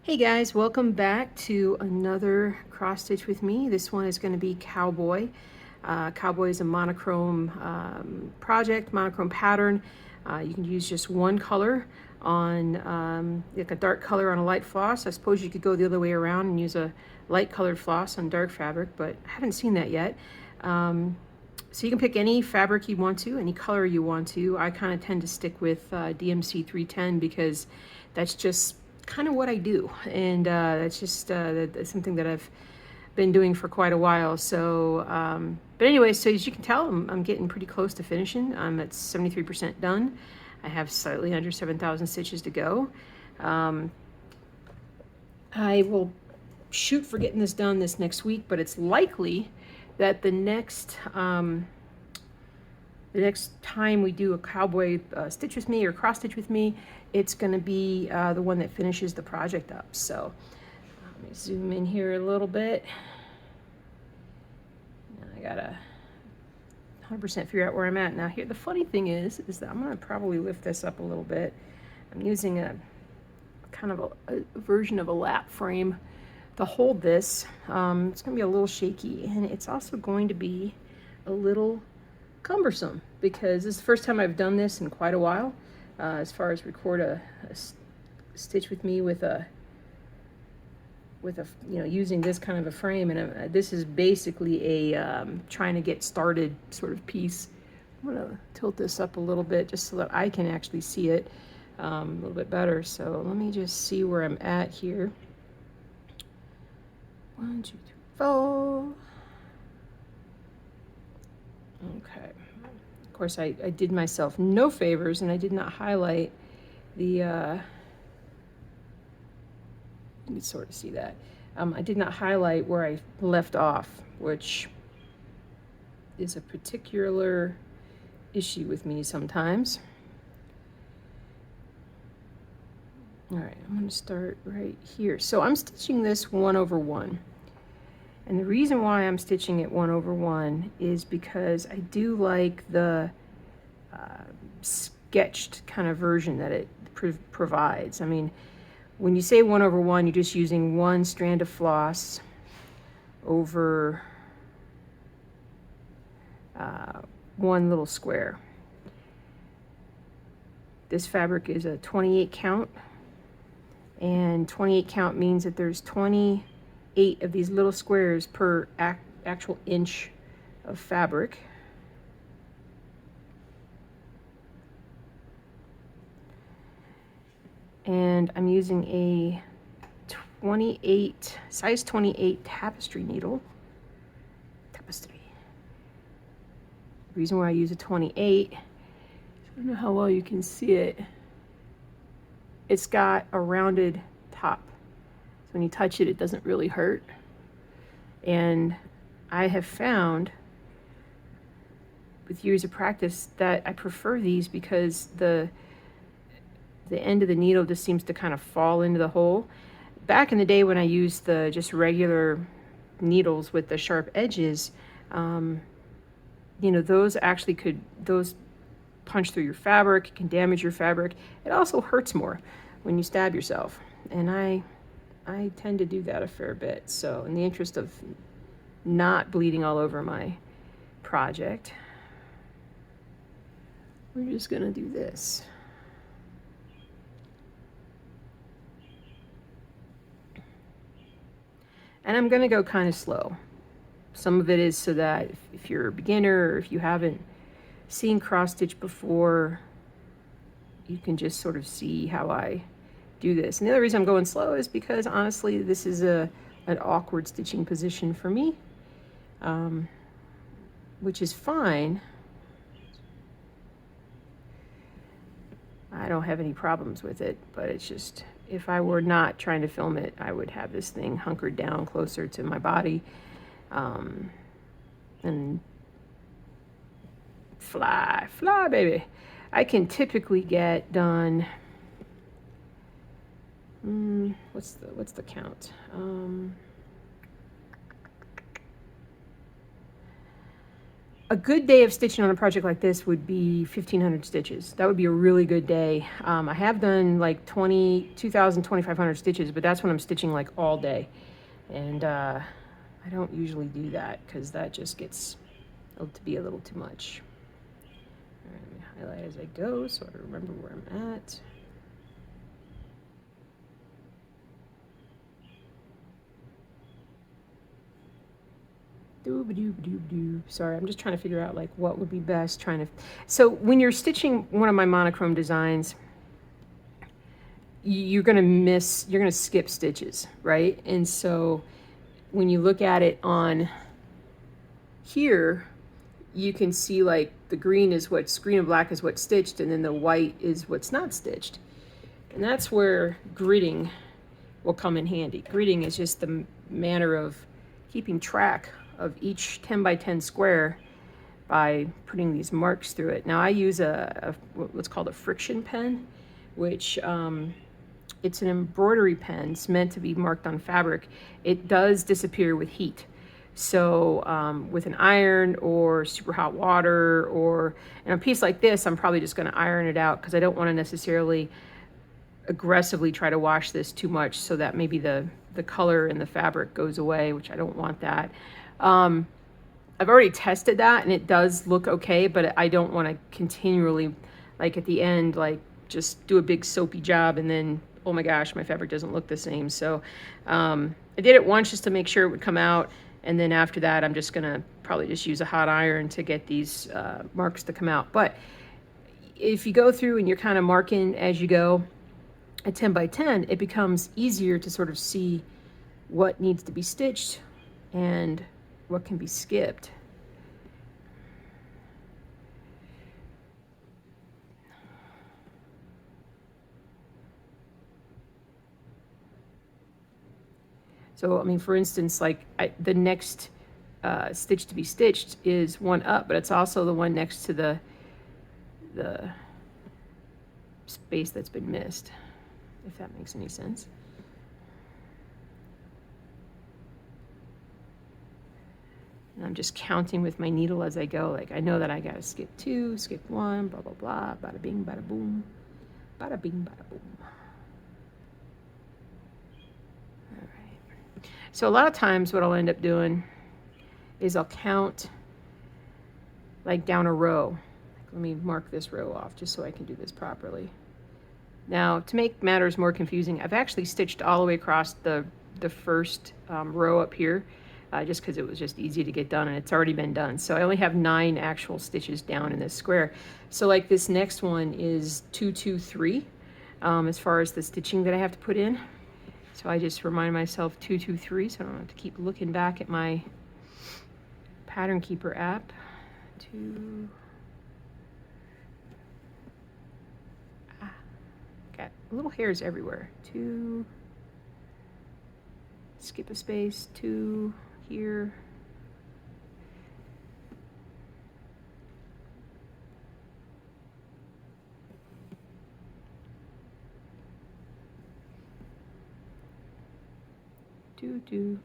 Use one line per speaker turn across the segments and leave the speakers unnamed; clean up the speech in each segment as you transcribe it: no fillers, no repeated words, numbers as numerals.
Hey guys, welcome back to another cross stitch with me. This one is going to be Cowboy. Cowboy is a monochrome project, monochrome pattern. You can use just one color on like a dark color on a light floss. I suppose you could go the other way around and use a light colored floss on dark fabric, but I haven't seen that yet. So you can pick any fabric you want to, any color you want to. I kind of tend to stick with DMC 310 because that's just kind of what I do, and that's just that's something that I've been doing for quite a while. So, but anyway, so as you can tell, I'm getting pretty close to finishing. I'm at 73% done. I have slightly under 7,000 stitches to go. I will shoot for getting this done this next week, but it's likely that the next time we do a Cowboy stitch with me or cross stitch with me, it's going to be the one that finishes the project up. So let me zoom in here a little bit. I gotta 100% figure out where I'm at now. Here, the funny thing is that I'm going to probably lift this up a little bit. I'm using a kind of a version of a lap frame to hold this. It's going to be a little shaky, and it's also going to be a little cumbersome because this is the first time I've done this in quite a while, as far as record a stitch with me with a using this kind of a frame, and this is basically a trying to get started sort of piece. I'm gonna tilt this up a little bit just so that I can actually see it a little bit better. So let me just see where I'm at here. 1, 2, 3, 4. Okay. Of course, I did myself no favors, and I did not highlight the, you can sort of see that. I did not highlight where I left off, which is a particular issue with me sometimes. All right, I'm going to start right here. So I'm stitching this 1 over 1. And the reason why I'm stitching it 1 over 1 is because I do like the sketched kind of version that it provides. I mean, when you say 1 over 1, you're just using one strand of floss over one little square. This fabric is a 28 count, and 28 count means that there's 28 of these little squares per actual inch of fabric. And I'm using a size 28 tapestry needle. Tapestry. The reason why I use a 28, I don't know how well you can see it. It's got a rounded top. So when you touch it, it doesn't really hurt. And I have found with years of practice that I prefer these because the end of the needle just seems to kind of fall into the hole. Back in the day when I used the just regular needles with the sharp edges, those actually those punch through your fabric, can damage your fabric. It also hurts more when you stab yourself. And I tend to do that a fair bit. So in the interest of not bleeding all over my project, we're just gonna do this. And I'm going to go kind of slow. Some of it is so that if you're a beginner or if you haven't seen cross stitch before, you can just sort of see how I do this. And the other reason I'm going slow is because honestly, this is an awkward stitching position for me, which is fine. I don't have any problems with it, but it's just, if I were not trying to film it, I would have this thing hunkered down closer to my body, and fly, baby. I can typically get done, what's the count? A good day of stitching on a project like this would be 1,500 stitches. That would be a really good day. I have done like 2,000, 2,500 stitches, but that's when I'm stitching like all day. And I don't usually do that because that just gets to be a little too much. All right, let me highlight as I go so I remember where I'm at. Sorry, I'm just trying to figure out like what would be best. So when you're stitching one of my monochrome designs, you're gonna skip stitches, right? And so when you look at it on here, you can see like the green and black is what's stitched, and then the white is what's not stitched. And that's where gridding will come in handy. Gridding is just the manner of keeping track of each 10 by 10 square by putting these marks through it. Now I use what's called a friction pen, which it's an embroidery pen. It's meant to be marked on fabric. It does disappear with heat. So with an iron or super hot water, or in a piece like this, I'm probably just going to iron it out because I don't want to necessarily aggressively try to wash this too much so that maybe the color in the fabric goes away, which I don't want that. I've already tested that and it does look okay, but I don't want to continually, like at the end, like just do a big soapy job and then, oh my gosh, my fabric doesn't look the same. So I did it once just to make sure it would come out. And then after that, I'm just gonna probably just use a hot iron to get these marks to come out. But if you go through and you're kind of marking as you go at 10 by 10, it becomes easier to sort of see what needs to be stitched and what can be skipped. So, I mean, for instance, like the next stitch to be stitched is one up, but it's also the one next to the space that's been missed, if that makes any sense. And I'm just counting with my needle as I go. Like I know that I gotta skip 2, skip 1, blah, blah, blah, bada bing, bada boom, bada bing, bada boom. All right. So a lot of times what I'll end up doing is I'll count like down a row. Let me mark this row off just so I can do this properly. Now, to make matters more confusing, I've actually stitched all the way across the first row up here, just because it was just easy to get done, and it's already been done. So I only have 9 actual stitches down in this square. So like this next one is 2, 2, 3, as far as the stitching that I have to put in. So I just remind myself 2, 2, 3, so I don't have to keep looking back at my Pattern Keeper app. 2. Got little hairs everywhere. 2. Skip a space. 2 here. Two, 2,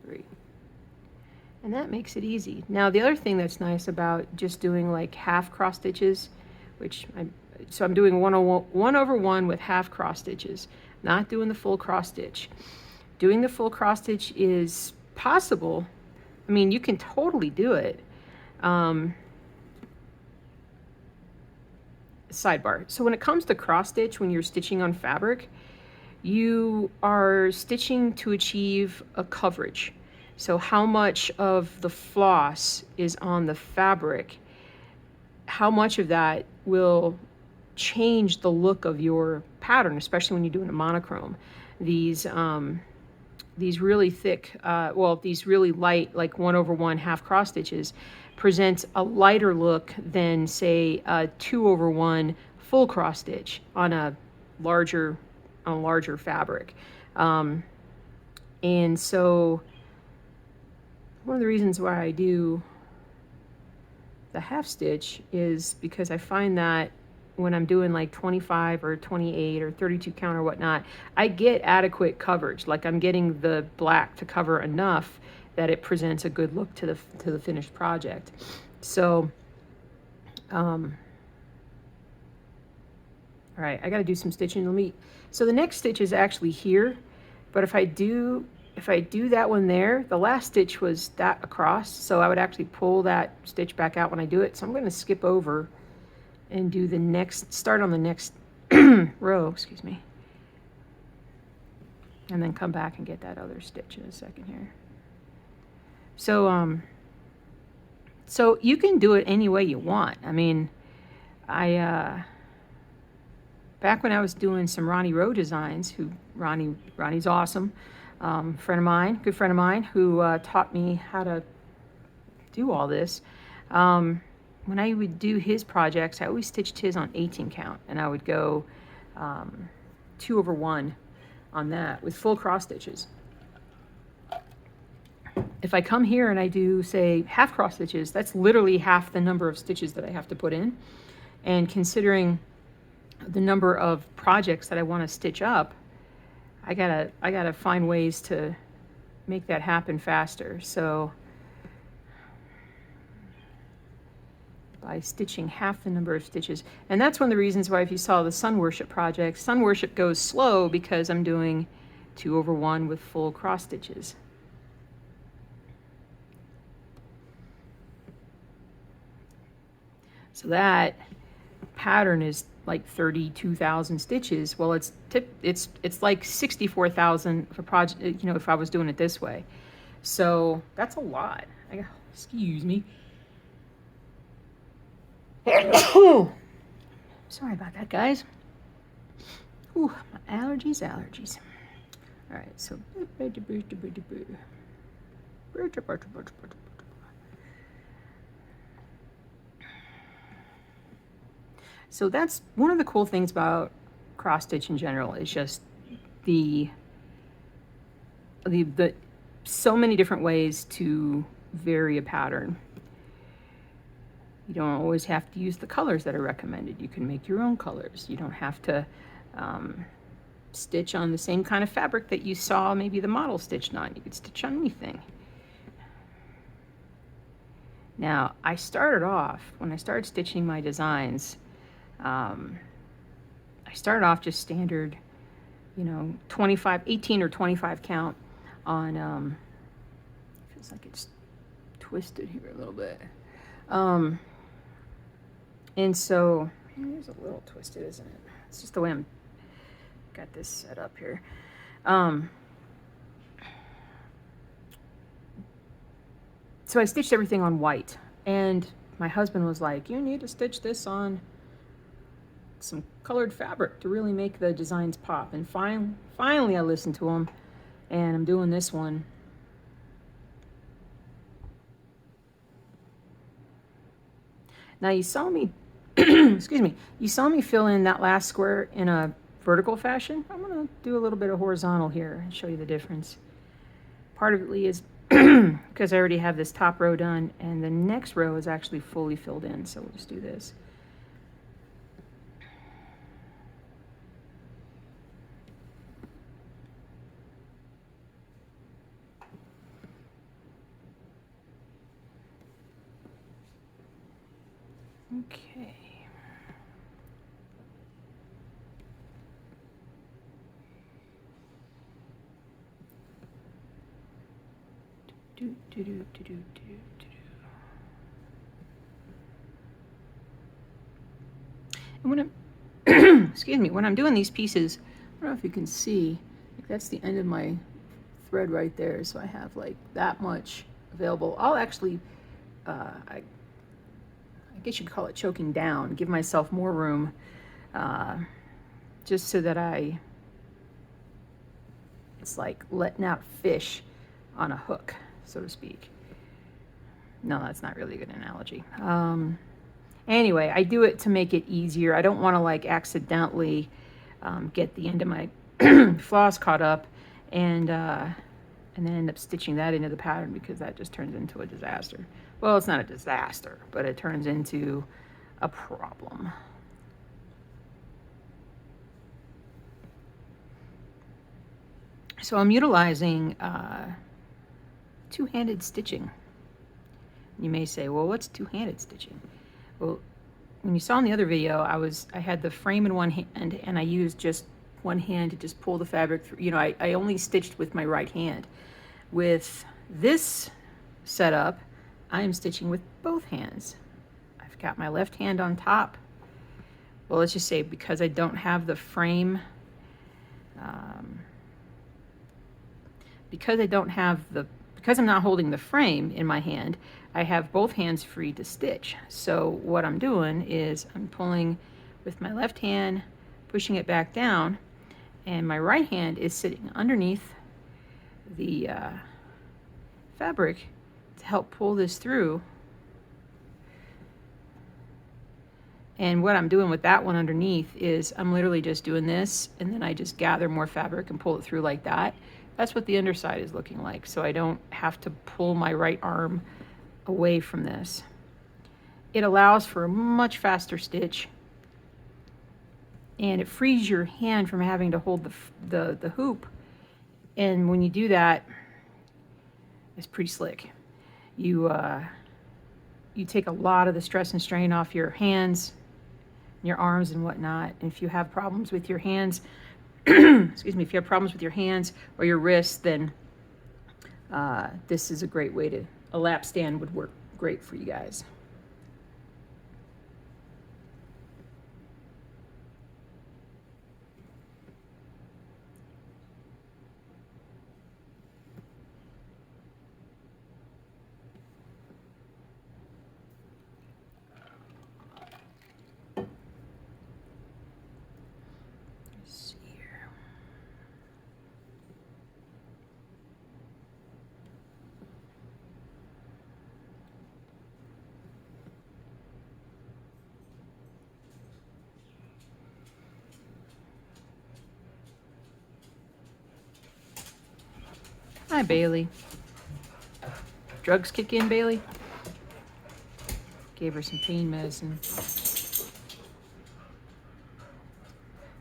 3. And that makes it easy. Now the other thing that's nice about just doing like half cross stitches, which I'm doing 1 over 1 with half cross stitches, not doing the full cross stitch. Doing the full cross stitch is possible. I mean, you can totally do it. Sidebar. So when it comes to cross stitch, when you're stitching on fabric, you are stitching to achieve a coverage. So how much of the floss is on the fabric, how much of that will change the look of your pattern, especially when you're doing a monochrome. These really thick, these really light, like 1 over 1 half cross stitches, present a lighter look than, say, a 2 over 1 full cross stitch on a larger fabric. And so one of the reasons why I do the half stitch is because I find that when I'm doing like 25 or 28 or 32 count or whatnot, I get adequate coverage. Like I'm getting the black to cover enough that it presents a good look to the finished project. So, all right, I got to do some stitching. So the next stitch is actually here, but if I do that one there, the last stitch was that across, so I would actually pull that stitch back out when I do it. So I'm going to skip over and do the next, start on the next row, excuse me, and then come back and get that other stitch in a second here. So so you can do it any way you want. I mean, back when I was doing some Ronnie Rowe designs, Ronnie's awesome, good friend of mine, who taught me how to do all this. When I would do his projects, I always stitched his on 18 count, and I would go 2/1 on that with full cross stitches. If I come here and I do, say, half cross stitches, that's literally half the number of stitches that I have to put in. And considering the number of projects that I want to stitch up, I gotta find ways to make that happen faster. So by stitching half the number of stitches, and that's one of the reasons why, if you saw the Sun Worship project, Sun Worship goes slow because I'm doing 2/1 with full cross stitches. So that pattern is like 32,000 stitches. Well, it's like 64,000 for project, you know, if I was doing it this way. So that's a lot. Excuse me. Sorry about that, guys. Ooh, my allergies. All right, so so that's one of the cool things about cross stitch in general, is just the so many different ways to vary a pattern. You don't always have to use the colors that are recommended. You can make your own colors. You don't have to stitch on the same kind of fabric that you saw maybe the model stitched on. You could stitch on anything. Now, I started off, when I started stitching my designs, I started off just standard, you know, 18 or 25 count on, feels like it's twisted here a little bit. And so, it's a little twisted, isn't it? It's just the way I'm got this set up here. So I stitched everything on white, and my husband was like, you need to stitch this on some colored fabric to really make the designs pop. And finally I listened to him, and I'm doing this one. Now you saw me, excuse me, you saw me fill in that last square in a vertical fashion. I'm gonna do a little bit of horizontal here and show you the difference. Part of it is because I already have this top row done, and the next row is actually fully filled in, so we'll just do this. Okay. And when I'm, excuse me, when I'm doing these pieces, I don't know if you can see, like that's the end of my thread right there. So I have like that much available. I'll actually, I guess you could call it choking down, give myself more room, just so that it's like letting out fish on a hook, so to speak. No, that's not really a good analogy. Anyway, I do it to make it easier. I don't want to like accidentally get the end of my floss caught up and then end up stitching that into the pattern, because that just turns into a disaster. Well, it's not a disaster, but it turns into a problem. So I'm utilizing two-handed stitching. You may say, well, what's two-handed stitching? Well, when you saw in the other video, I had the frame in one hand and I used just one hand to just pull the fabric through. You know, I only stitched with my right hand. With this setup, I'm stitching with both hands. I've got my left hand on top. Well, let's just say because I don't have the frame, because I'm not holding the frame in my hand, I have both hands free to stitch. So what I'm doing is I'm pulling with my left hand, pushing it back down, and my right hand is sitting underneath the fabric to help pull this through. And what I'm doing with that one underneath is I'm literally just doing this, and then I just gather more fabric and pull it through like that. That's what the underside is looking like, so I don't have to pull my right arm away from this. It allows for a much faster stitch, and it frees your hand from having to hold the hoop. And when you do that, it's pretty slick. You take a lot of the stress and strain off your hands, your arms and whatnot. And if you have problems with your hands, excuse me, if you have problems with your hands or your wrists, then this is a great way to, a lap stand would work great for you guys. Hi, Bailey. Drugs kick in, Bailey? Gave her some pain medicine.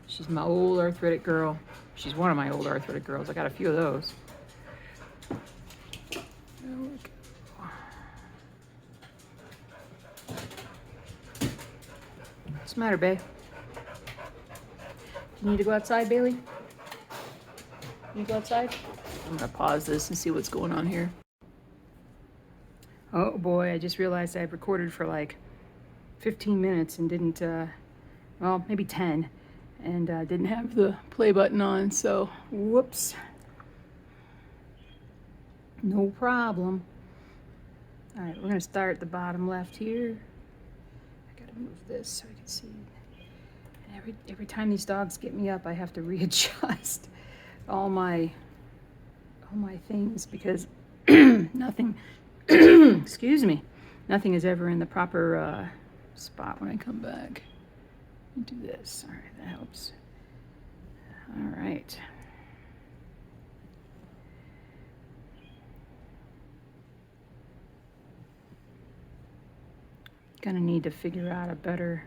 She's my old arthritic girl. She's one of my old arthritic girls. I got a few of those. What's the matter, babe? You need to go outside, Bailey? You need to go outside? I'm gonna pause this and see what's going on here. Oh boy, I just realized I've recorded for like 15 minutes and didn't, well, maybe 10, and didn't have the play button on, so whoops. No problem. All right, we're gonna start at the bottom left here. I gotta move this so I can see. And every time these dogs get me up, I have to readjust all my things because nothing, excuse me, nothing is ever in the proper spot when I come back. Do this. All right, that helps. All right. Gonna need to figure out a better,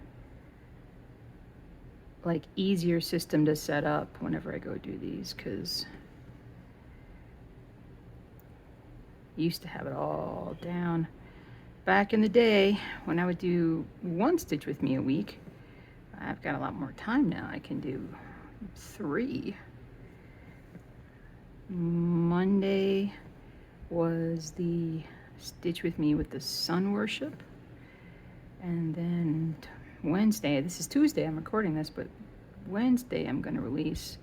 like, easier system to set up whenever I go do these, because I used to have it all down back in the day when I would do one stitch with me a week. I've got a lot more time now. I can do 3. Monday was the stitch with me with the sun worship. And then Wednesday, this is Tuesday, I'm recording this, but Wednesday I'm going to release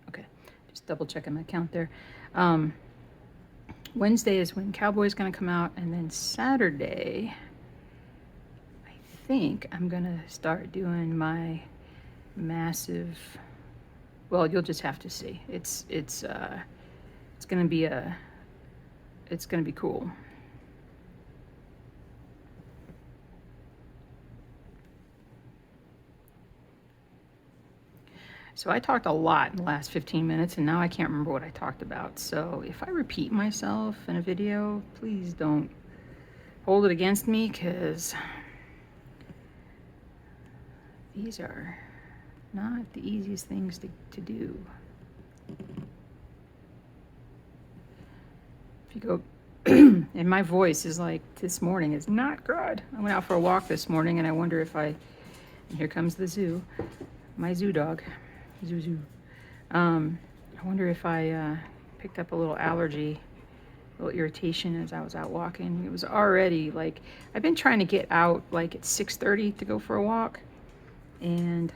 okay, just double checking my count there. Wednesday is when Cowboy is going to come out, and then Saturday I think I'm going to start doing my massive, well, you'll just have to see. It's going to be it's going to be cool. So I talked a lot in the last 15 minutes, and now I can't remember what I talked about. So if I repeat myself in a video, please don't hold it against me, because these are not the easiest things to do. if you go, and my voice is like, this morning is not good. I went out for a walk this morning, and I wonder if and here comes the zoo, my zoo dog, Zoo. I wonder if I picked up a little allergy, a little irritation as I was out walking. It was already like, I've been trying to get out like at 6:30 to go for a walk, and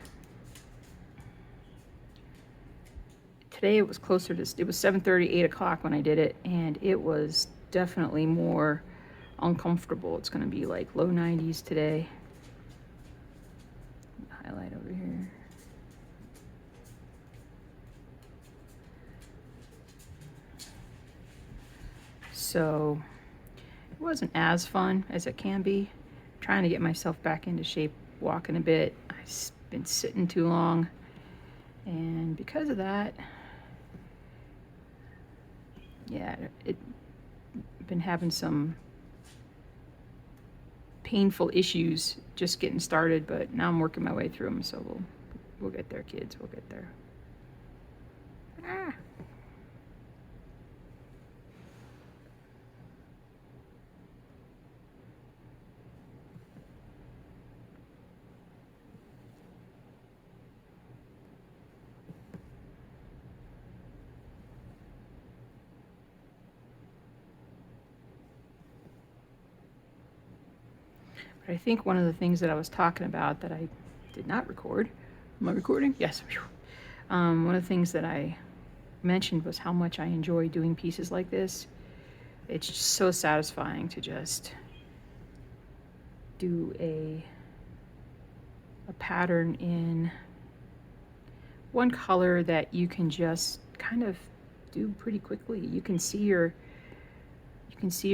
today it was closer to, it was 7:30, 8 o'clock when I did it, and it was definitely more uncomfortable. It's going to be like low 90s today. Highlight over here. So it wasn't as fun as it can be. I'm trying to get myself back into shape, walking a bit. I've been sitting too long, and because of that, yeah, been having some painful issues just getting started, but now I'm working my way through them, so we'll get there, kids. We'll get there. Ah. But I think one of the things that I was talking about that I did not record, am I recording? Yes. One of the things that I mentioned was how much I enjoy doing pieces like this. It's just so satisfying to just do a pattern in one color that you can just kind of do pretty quickly. You can see your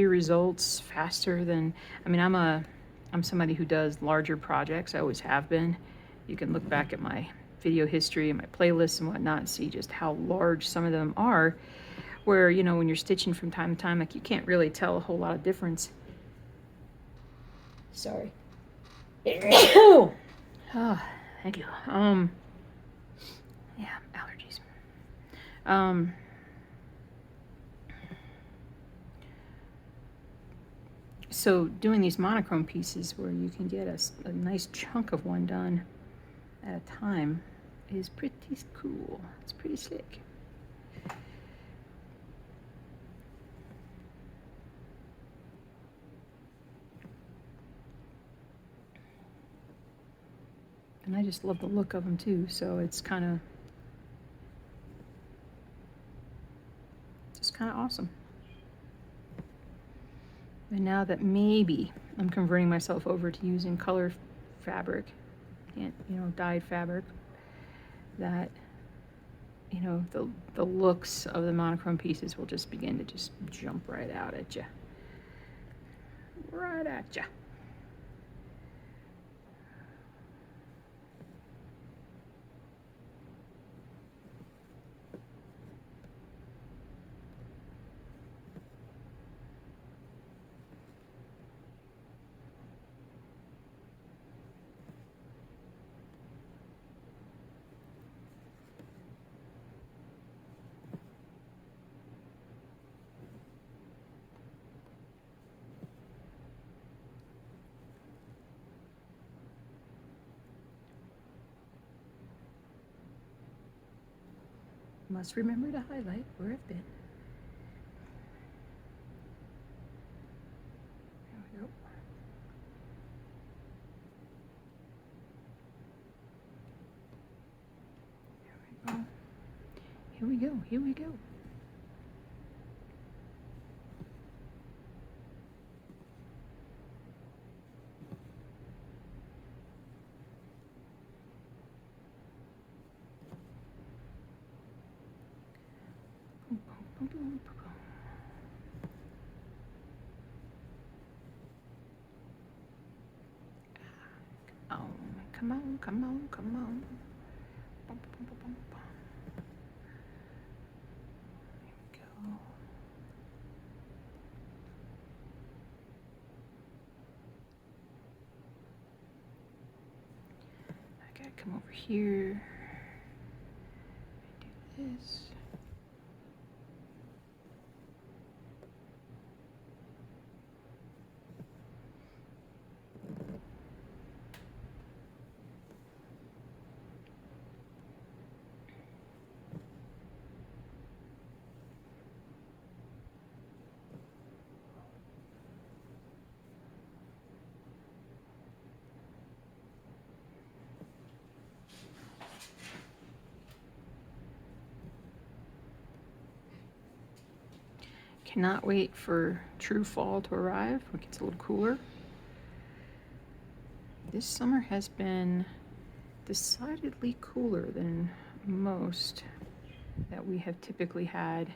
results faster than, I mean, I'm somebody who does larger projects. I always have been. You can look back at my video history and my playlists and whatnot and see just how large some of them are, where, you know, when you're stitching from time to time, like, you can't really tell a whole lot of difference. Sorry. Oh, thank you. Yeah, allergies. So doing these monochrome pieces where you can get a nice chunk of one done at a time is pretty cool. It's pretty slick. And I just love the look of them too, so it's just kind of awesome. And now that maybe I'm converting myself over to using color fabric, and, you know, dyed fabric, that, you know, the looks of the monochrome pieces will just begin to just jump right out at you. Right at you. Must remember to highlight where I've been. There we go. Here we go. Here we go. Oh, come on, come on, come on. Bum, bum, bum, bum, bum. There we go. I gotta come over here. Do this. Cannot wait for true fall to arrive when it gets a little cooler. This summer has been decidedly cooler than most that we have typically had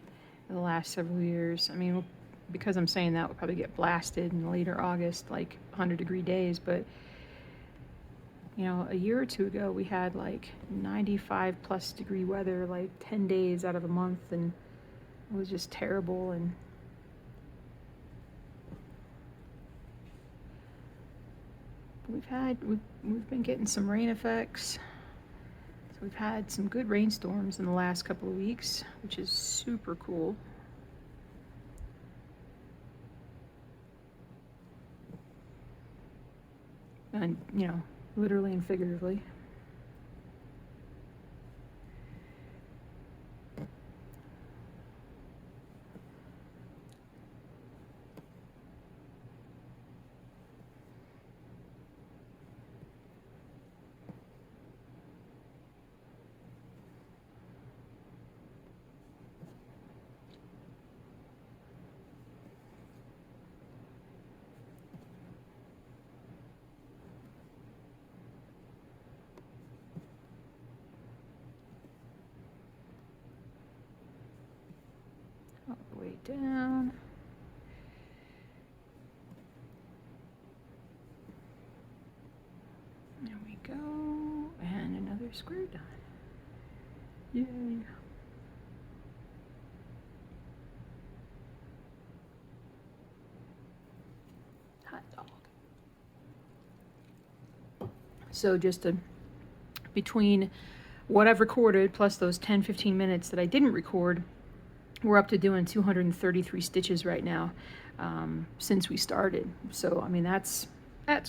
in the last several years. I mean, because I'm saying that, we'll probably get blasted in later August, like 100-degree days, but you know, a year or two ago, we had like 95+ degree weather, like 10 days out of a month, and it was just terrible. And we've been getting some rain effects. So we've had some good rainstorms in the last couple of weeks, which is super cool. And, you know, literally and figuratively. All the way down. There we go. And another square done. Yay. Hot dog. So just between what I've recorded plus those 10-15 minutes that I didn't record, we're up to doing 233 stitches right now since we started. So, I mean, that's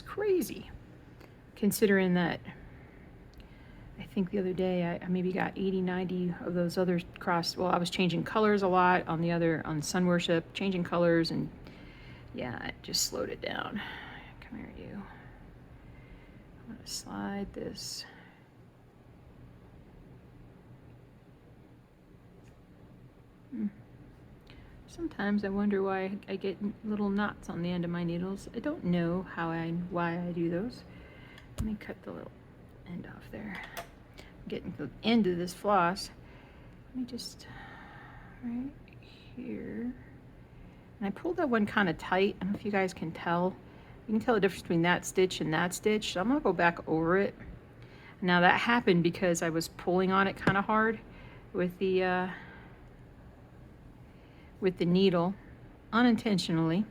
crazy, considering that I think the other day I maybe got 80-90 of those other well, I was changing colors a lot on on Sun Worship, changing colors, and yeah, it just slowed it down. Come here, you. I'm gonna slide this. Sometimes I wonder why I get little knots on the end of my needles. I don't know why I do those. Let me cut the little end off there. I'm getting to the end of this floss. Let me just, right here. And I pulled that one kind of tight. I don't know if you guys can tell. You can tell the difference between that stitch and that stitch. So I'm gonna go back over it. Now that happened because I was pulling on it kind of hard with the needle, unintentionally,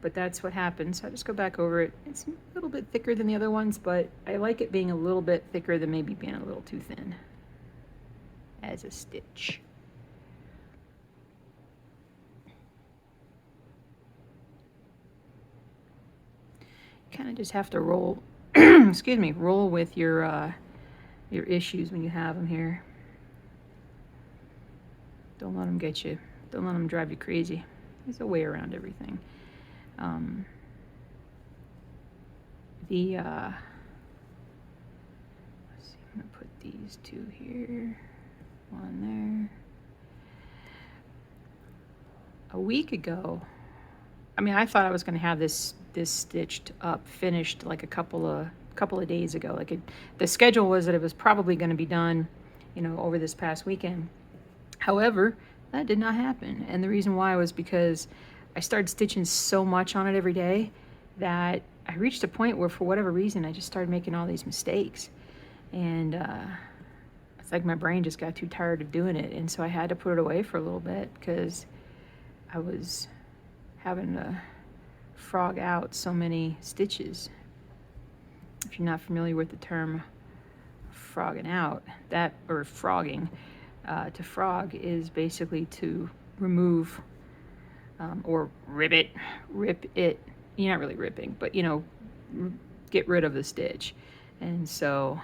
but that's what happens. So I just go back over it. It's a little bit thicker than the other ones, but I like it being a little bit thicker than maybe being a little too thin as a stitch. You kind of just have to roll, excuse me, roll with your issues when you have them here. Don't let them get you. Don't let them drive you crazy. There's a way around everything. Let's see, I'm gonna put these two here, one there. A week ago, I mean, I thought I was gonna have this stitched up, finished like a couple of days ago. Like the schedule was that it was probably gonna be done, you know, over this past weekend. However, that did not happen, and the reason why was because I started stitching so much on it every day that I reached a point where, for whatever reason, I just started making all these mistakes, and it's like my brain just got too tired of doing it, and so I had to put it away for a little bit because I was having to frog out so many stitches. If you're not familiar with the term frogging out, or frogging, to frog is basically to remove or rip it. You're not really ripping, but you know, get rid of the stitch. And so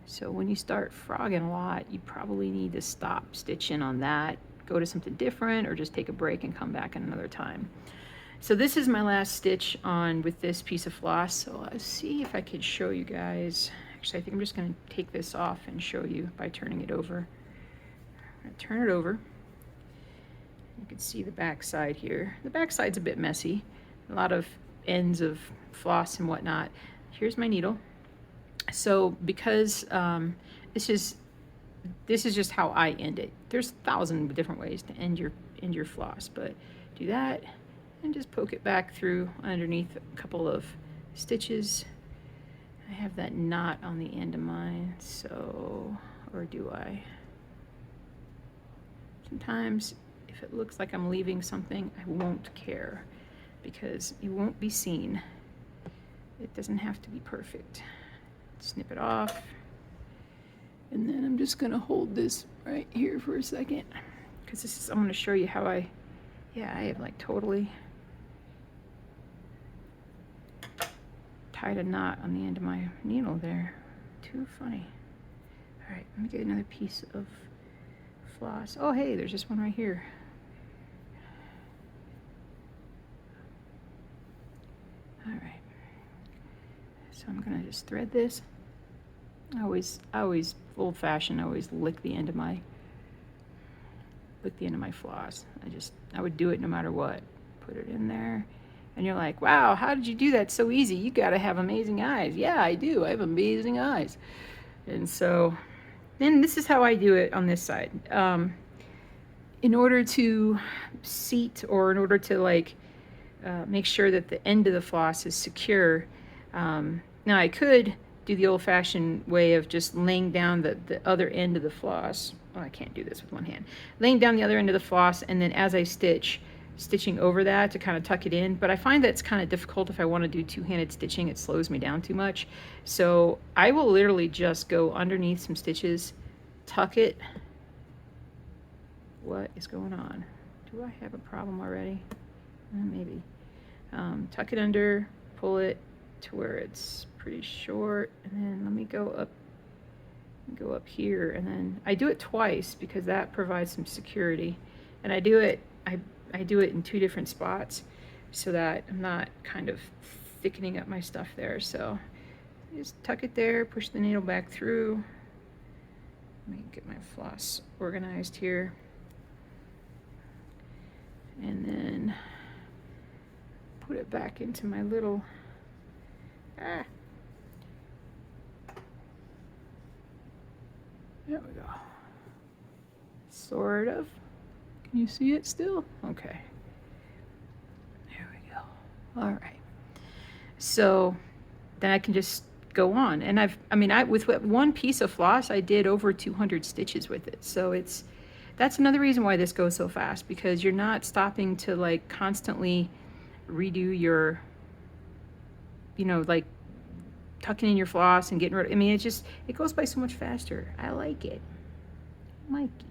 so when you start frogging a lot, you probably need to stop stitching on that, go to something different, or just take a break and come back another time. So this is my last stitch on with this piece of floss. So let's see if I could show you guys Actually, I think I'm just going to take this off and show you by turning it over. I'm going to turn it over. You can see the back side here. The back side's a bit messy. A lot of ends of floss and whatnot. Here's my needle. So because this is just how I end it. There's 1,000 different ways to end your floss, but do that and just poke it back through underneath a couple of stitches. I have that knot on the end of mine, so, or do I? Sometimes if it looks like I'm leaving something, I won't care because it won't be seen. It doesn't have to be perfect. Snip it off. And then I'm just gonna hold this right here for a second because this is, I'm gonna show you how I have like totally tied a knot on the end of my needle there. Too funny. All right, let me get another piece of floss. Oh, hey, there's just one right here. All right. So I'm gonna just thread this. I always old-fashioned. I always lick the end of my floss. I would do it no matter what. Put it in there. And you're like, wow, how did you do that so easy? You got to have amazing eyes. Yeah, I do. I have amazing eyes. And so then this is how I do it on this side. In order to seat, or in order to like make sure that the end of the floss is secure. Now I could do the old-fashioned way of just laying down the other end of the floss. Oh, I can't do this with one hand. Laying down the other end of the floss, and then as I stitching over that to kind of tuck it in. But I find that it's kind of difficult if I want to do two-handed stitching. It slows me down too much. So I will literally just go underneath some stitches, tuck it. What is going on? Do I have a problem already? Maybe. Tuck it under, pull it to where it's pretty short, and then let me go up here, and then I do it twice because that provides some security. And I do it in 2 different spots so that I'm not kind of thickening up my stuff there. So just tuck it there, push the needle back through. Let me get my floss organized here. And then put it back into my little, there we go. Sort of. Can you see it still? Okay. There we go. All right. So then I can just go on. And with one piece of floss, I did over 200 stitches with it. So that's another reason why this goes so fast, because you're not stopping to like constantly redo your, like tucking in your floss and getting rid of, it goes by so much faster. I like it. Mikey.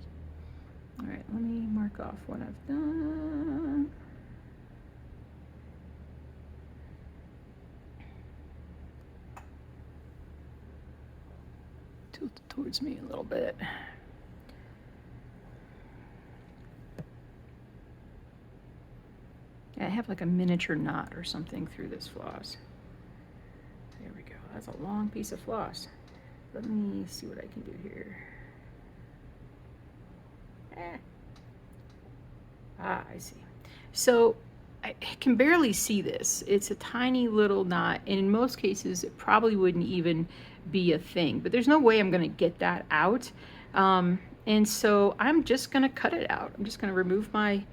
All right, let me mark off what I've done. Tilt it towards me a little bit. I have like a miniature knot or something through this floss. There we go. That's a long piece of floss. Let me see what I can do here. I see. So I can barely see this. It's a tiny little knot, and in most cases it probably wouldn't even be a thing, but there's no way I'm going to get that out. And so I'm just going to cut it out. I'm just going to remove my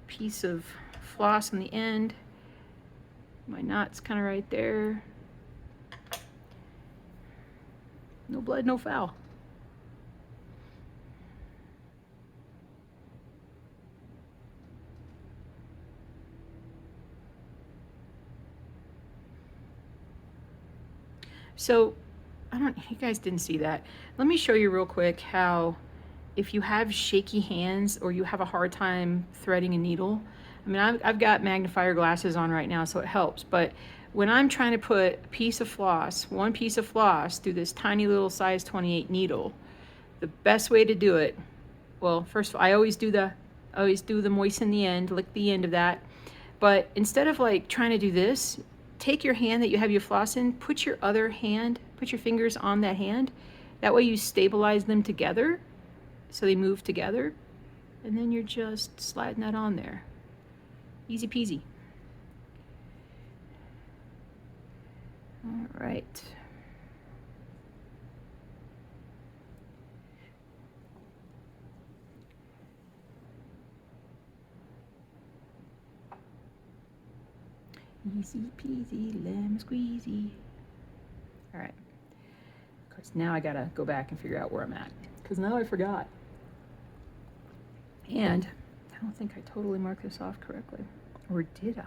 piece of floss on the end. My knot's kind of right there. No blood, no foul. So, you guys didn't see that. Let me show you real quick how, if you have shaky hands or you have a hard time threading a needle, I've got magnifier glasses on right now, so it helps. But when I'm trying to put a piece of floss, one piece of floss through this tiny little size 28 needle, the best way to do it, well, first of all, I always do the moisten the end, lick the end of that. But instead of like trying to do this, take your hand that you have your floss in, put your other hand Put your fingers on that hand. That way you stabilize them together so they move together. And then you're just sliding that on there. Easy peasy. All right. Easy peasy, lemon squeezy. All right. Of course, now I gotta go back and figure out where I'm at, because now I forgot. And I don't think I totally marked this off correctly. Or did I?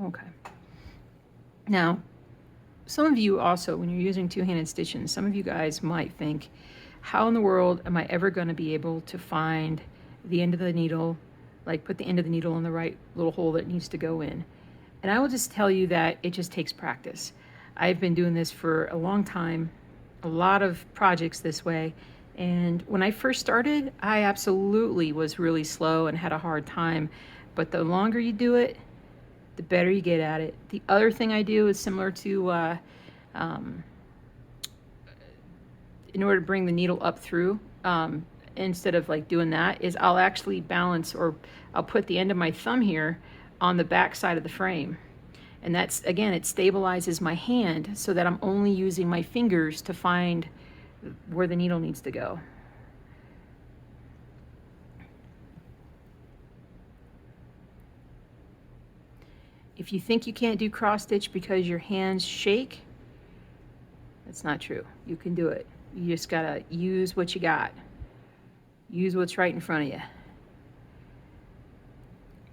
Okay. Now, some of you also, when you're using two-handed stitching, some of you guys might think, how in the world am I ever going to be able to find the end of the needle, like put the end of the needle in the right little hole that needs to go in? And I will just tell you that it just takes practice. I've been doing this for a long time, a lot of projects this way. And when I first started, I absolutely was really slow and had a hard time. But the longer you do it, the better you get at it. The other thing I do is similar to, in order to bring the needle up through, instead of like doing that, is I'll actually balance, or I'll put the end of my thumb here on the back side of the frame. And that's, again, it stabilizes my hand so that I'm only using my fingers to find where the needle needs to go. If you think you can't do cross stitch because your hands shake, that's not true. You can do it. You just gotta use what you got. Use what's right in front of you.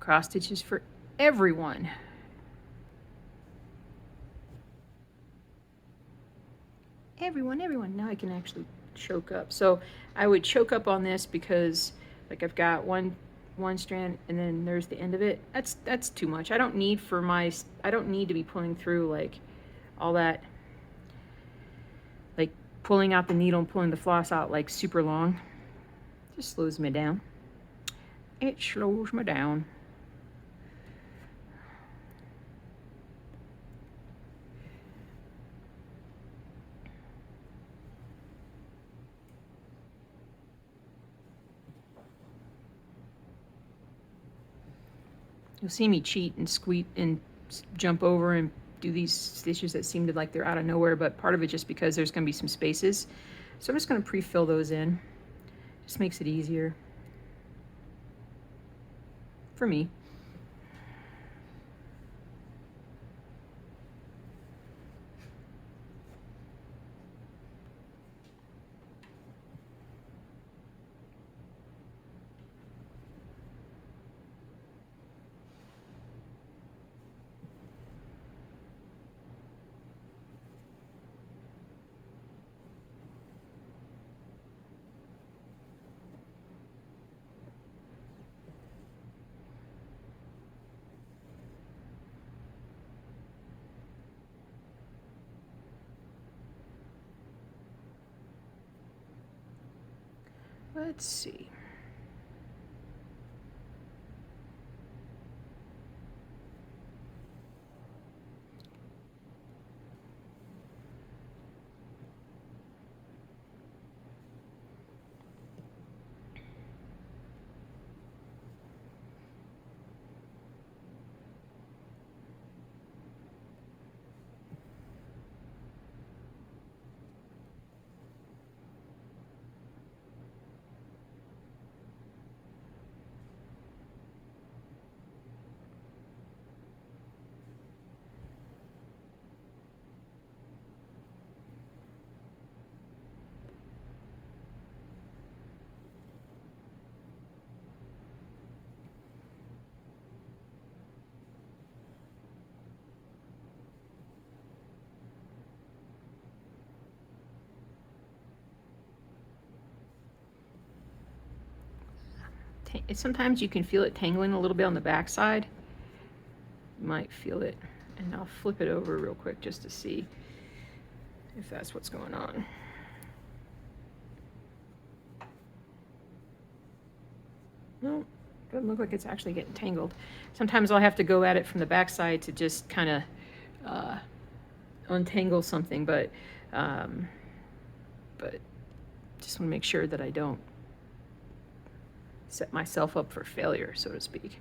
Cross stitch is for everyone. Everyone. Now I can actually choke up. So I would choke up on this because, like, I've got one strand and then there's the end of it. That's too much. I don't need to be pulling through like all that, like pulling out the needle and pulling the floss out like super long. It just slows me down. It slows me down. You'll see me cheat and squeak and jump over and do these stitches that seem to like they're out of nowhere, but part of it just because there's going to be some spaces. So I'm just going to pre-fill those in. Just makes it easier for me. Let's see. Sometimes you can feel it tangling a little bit on the back side. You might feel it, and I'll flip it over real quick just to see if that's what's going on. No, Doesn't look like it's actually getting tangled. Sometimes I'll have to go at it from the backside to just kind of untangle something, but just want to make sure that I don't set myself up for failure, so to speak.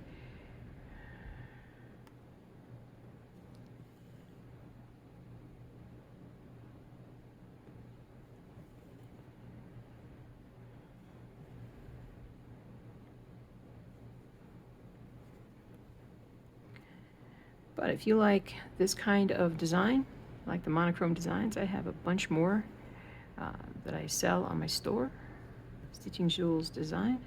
But if you like this kind of design, like the monochrome designs, I have a bunch more that I sell on my store. Stitching Jewels Design.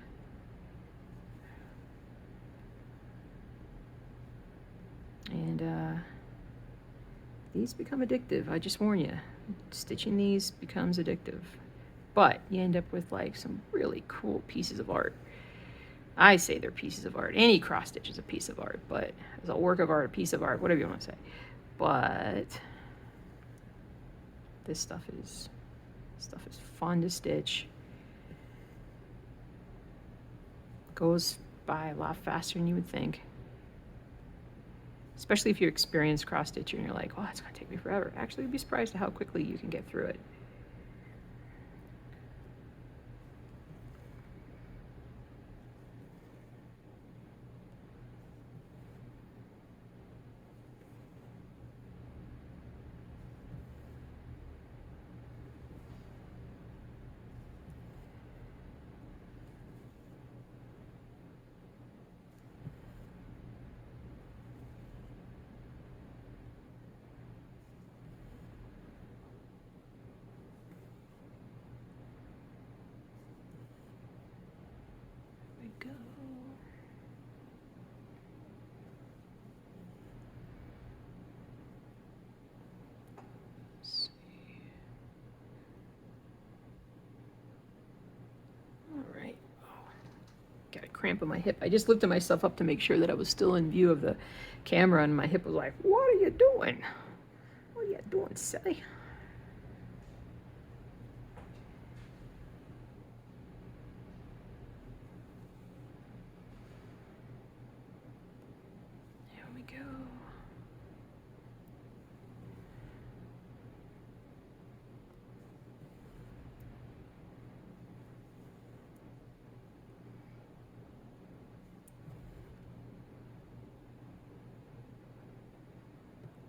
And these become addictive. I just warn you, stitching these becomes addictive. But you end up with like some really cool pieces of art. I say they're pieces of art. Any cross stitch is a piece of art, but it's a work of art, a piece of art, whatever you want to say. But this stuff is fun to stitch. Goes by a lot faster than you would think. Especially if you're experienced cross stitcher and you're like, oh, it's gonna take me forever. Actually, you'd be surprised at how quickly you can get through it. Go. Let's see. All right. Oh, got a cramp in my hip. I just lifted myself up to make sure that I was still in view of the camera, and my hip was like, "What are you doing? What are you doing, silly?" There we go.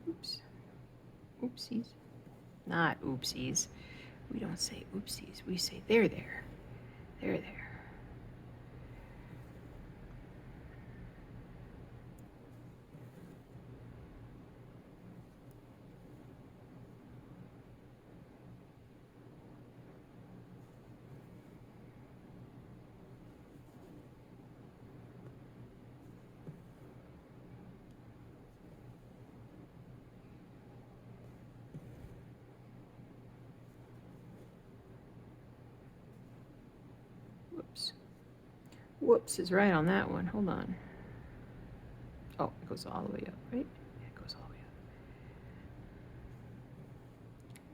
Oops. Oopsies. Not oopsies. We don't say oopsies. We say there, there. There, there. Whoops. Whoops is right on that one. Hold on. Oh, it goes all the way up, right? Yeah, it goes all the way up.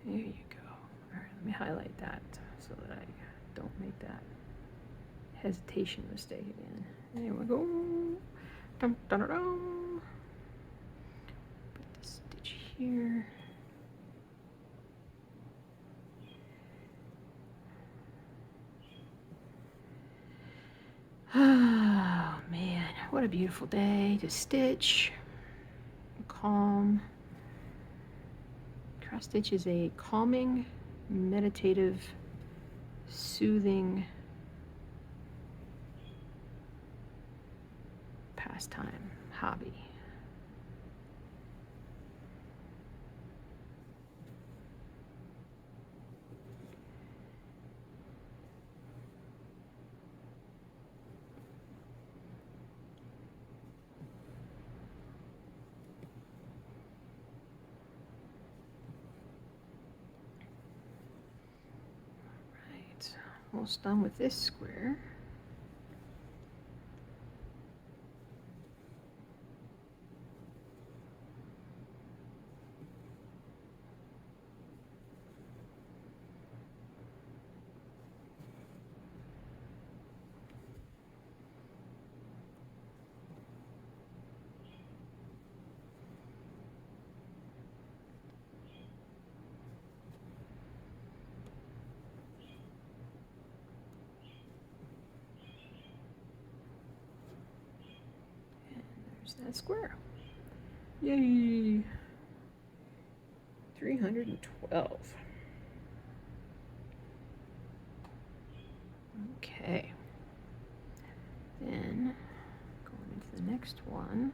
There you go. All right, let me highlight that so that I don't make that hesitation mistake again. There we go. Dum, dum, dum, dum. Put this stitch here. Oh man, what a beautiful day to stitch. Calm. Cross stitch is a calming, meditative, soothing pastime, hobby. Right, almost done with this square. There's that square. Yay! 312. Okay. Then going into the next one.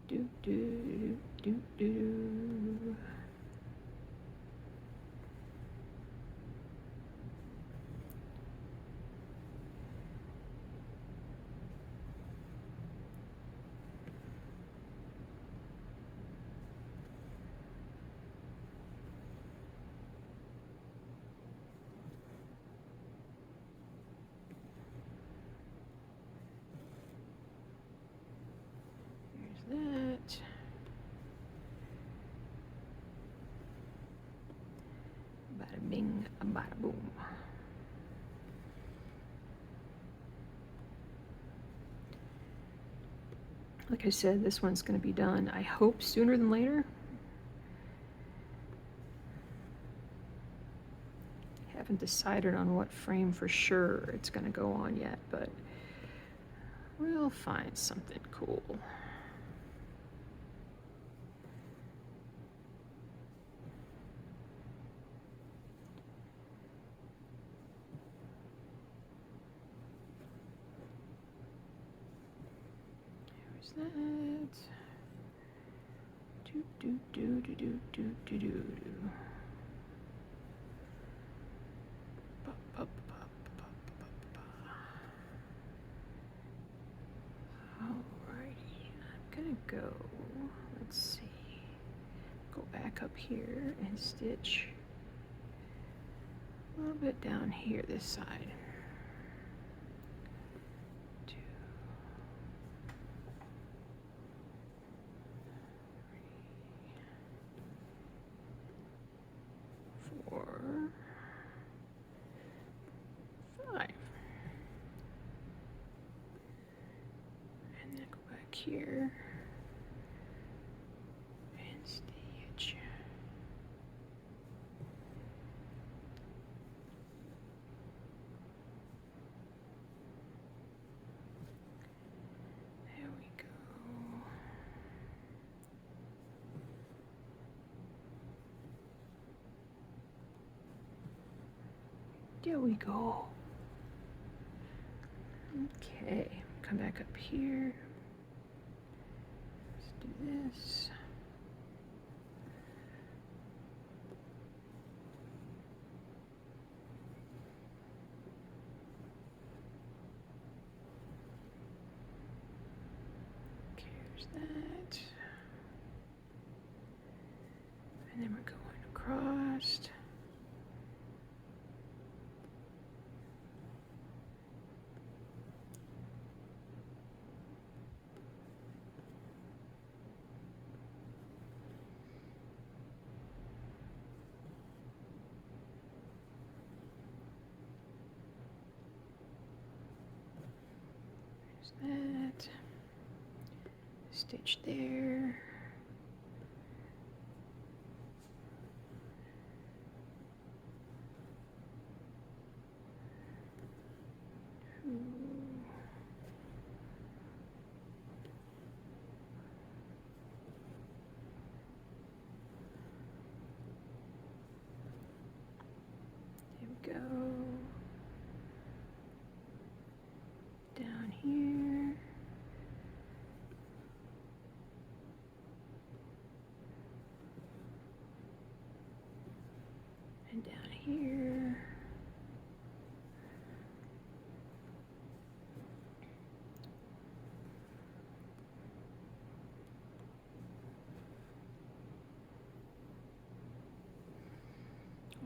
Do do do do. That. Bada bing, bada boom. Like I said, this one's going to be done, I hope, sooner than later. Haven't decided on what frame for sure it's going to go on yet, but we'll find something cool. That do do do do do do do do. Alrighty, I'm gonna go. Let's see. Go back up here and stitch a little bit down here this side. 5. And then go back here and stitch. There we go. There we go. Okay, come back up here. Let's do this. Okay, there's that. And then we're going across. That stitch there. There we go. Down here. And down here.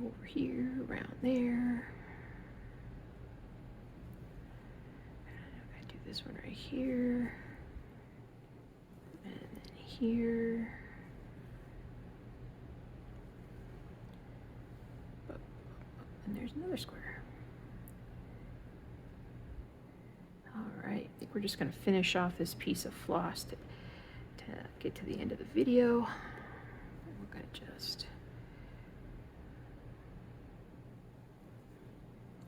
Over here, around there. I do this one right here. And then here. And there's another square. All right, I think we're just going to finish off this piece of floss to get to the end of the video. And we're going to just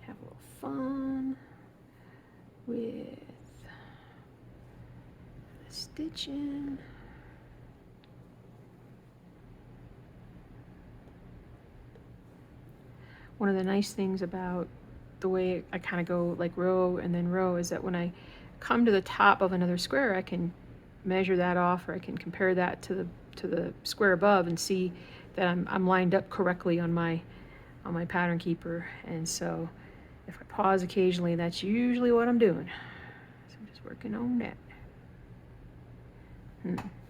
have a little fun. stitching. One of the nice things about the way I kind of go like row and then row is that when I come to the top of another square, I can measure that off, or I can compare that to the square above and see that I'm lined up correctly on my pattern keeper. And so if I pause occasionally, that's usually what I'm doing. So I'm just working on that.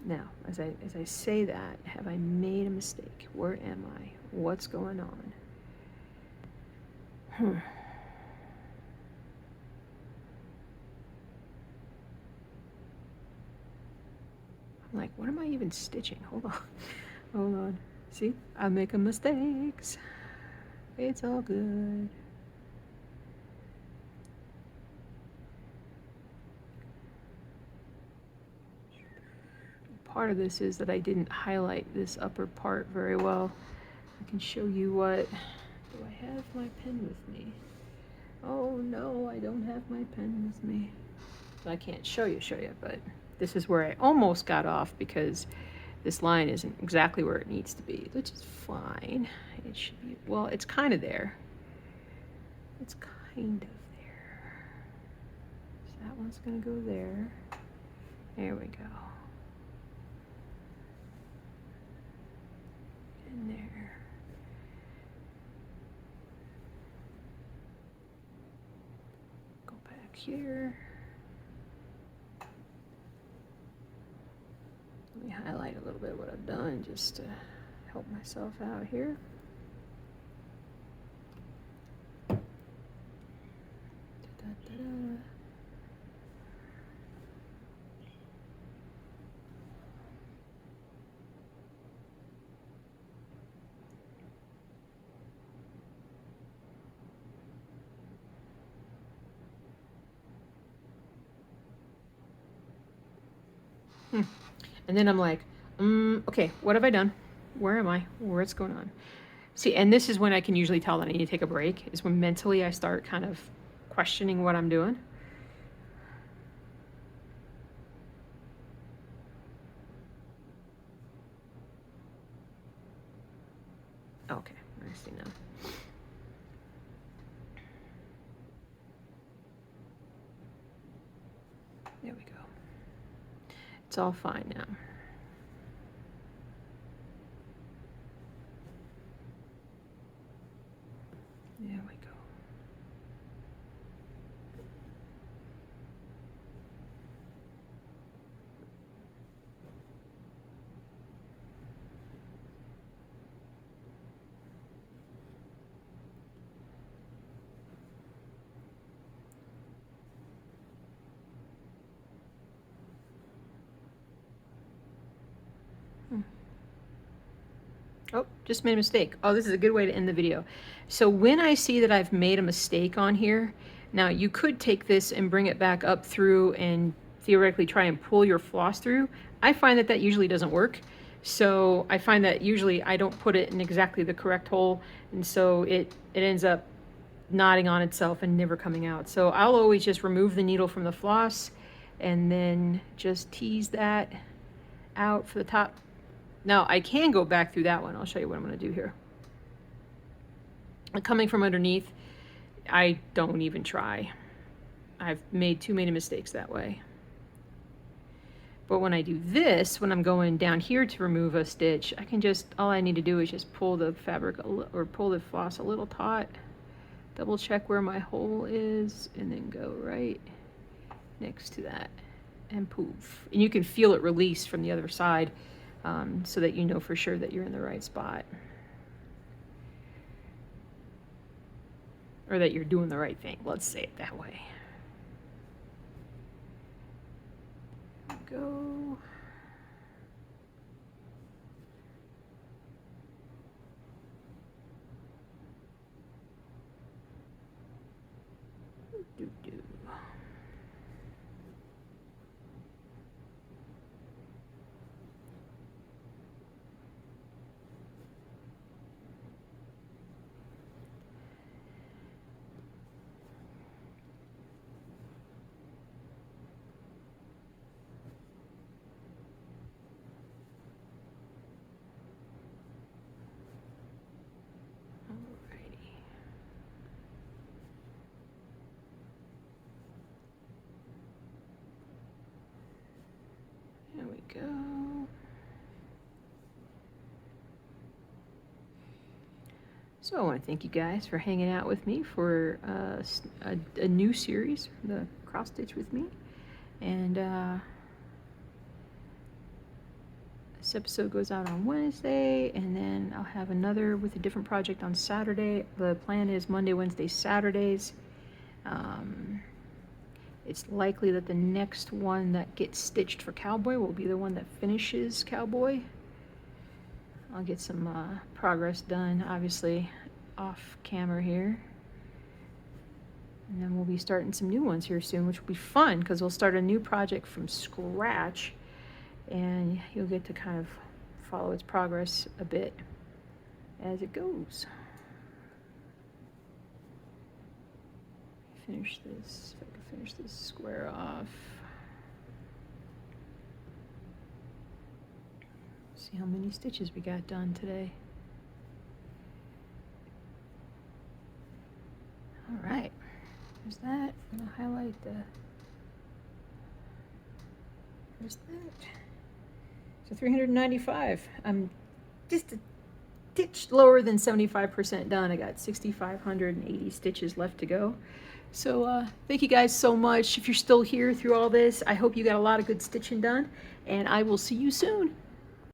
Now, as I say that, have I made a mistake? Where am I? What's going on? I'm like, what am I even stitching? Hold on. Hold on. See? I'm making mistakes. It's all good. Part of this is that I didn't highlight this upper part very well. I can show you what. Do I have my pen with me? Oh no, I don't have my pen with me. So I can't show you, but this is where I almost got off because this line isn't exactly where it needs to be, which is fine. It should be, well, it's kind of there. It's kind of there. So that one's gonna go there. There we go. In there. Go back here. Let me highlight a little bit what I've done just to help myself out here. Da-da-da-da. And then I'm like, okay, what have I done? Where am I? What's going on? See, and this is when I can usually tell that I need to take a break, is when mentally I start kind of questioning what I'm doing. Okay, I see now. There we go. It's all fine now. There we go. Oh, just made a mistake. Oh, this is a good way to end the video. So when I see that I've made a mistake on here, now you could take this and bring it back up through and theoretically try and pull your floss through. I find that that usually doesn't work. So I find that usually I don't put it in exactly the correct hole. And so it ends up knotting on itself and never coming out. So I'll always just remove the needle from the floss and then just tease that out for the top. Now I can go back through that one. I'll show you what I'm going to do here. Coming from underneath, I don't even try. I've made too many mistakes that way. But when I do this, when I'm going down here to remove a stitch, I can just, all I need to do is just pull the fabric or pull the floss a little taut, double check where my hole is, and then go right next to that and poof. And you can feel it release from the other side. So that you know for sure that you're in the right spot. Or that you're doing the right thing. Let's say it that way. Go. Do-do. So I want to thank you guys for hanging out with me for a new series, the cross stitch with me. And this episode goes out on Wednesday, and then I'll have another with a different project on Saturday. The plan is Monday, Wednesday, Saturdays. It's likely that the next one that gets stitched for Cowboy will be the one that finishes Cowboy. I'll get some progress done, obviously, off camera here. And then we'll be starting some new ones here soon, which will be fun because we'll start a new project from scratch, and you'll get to kind of follow its progress a bit as it goes. Finish this, if I can finish this square off. See how many stitches we got done today. All right, there's that. I'm gonna highlight there's that. So 395. I'm just a stitch lower than 75% done. I got 6,580 stitches left to go. So thank you guys so much. If you're still here through all this, I hope you got a lot of good stitching done, and I will see you soon.